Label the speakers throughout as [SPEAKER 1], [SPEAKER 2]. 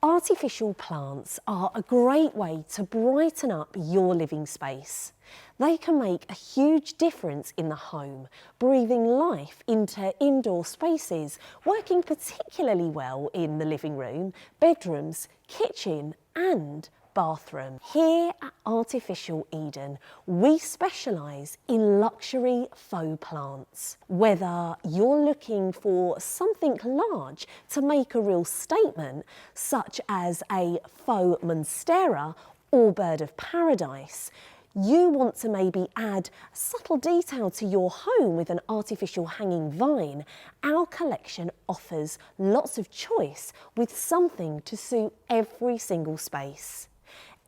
[SPEAKER 1] Artificial plants are a great way to brighten up your living space. They can make a huge difference in the home, breathing life into indoor spaces, working particularly well in the living room, bedrooms, kitchen and bathroom. Here at Artificial Eden, we specialise in luxury faux plants. Whether you're looking for something large to make a real statement, such as a faux monstera or bird of paradise, you want to maybe add subtle detail to your home with an artificial hanging vine, our collection offers lots of choice with something to suit every single space.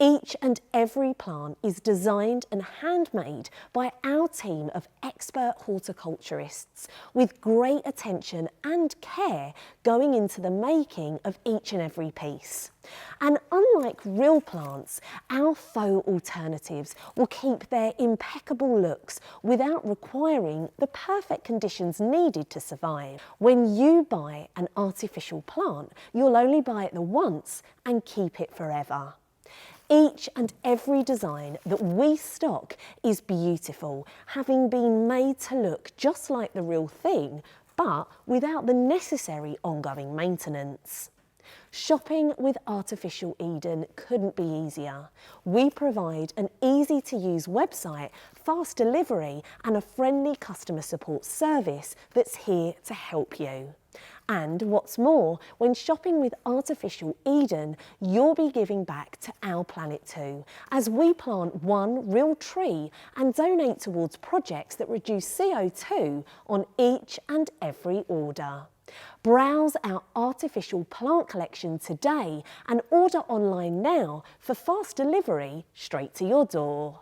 [SPEAKER 1] Each and every plant is designed and handmade by our team of expert horticulturists with great attention and care going into the making of each and every piece. And unlike real plants, our faux alternatives will keep their impeccable looks without requiring the perfect conditions needed to survive. When you buy an artificial plant, you'll only buy it the once and keep it forever. Each and every design that we stock is beautiful, having been made to look just like the real thing, but without the necessary ongoing maintenance. Shopping with Artificial Eden couldn't be easier. We provide an easy-to-use website, fast delivery and a friendly customer support service that's here to help you. And what's more, when shopping with Artificial Eden, you'll be giving back to our planet too, as we plant one real tree and donate towards projects that reduce CO2 on each and every order. Browse our artificial plant collection today and order online now for fast delivery straight to your door.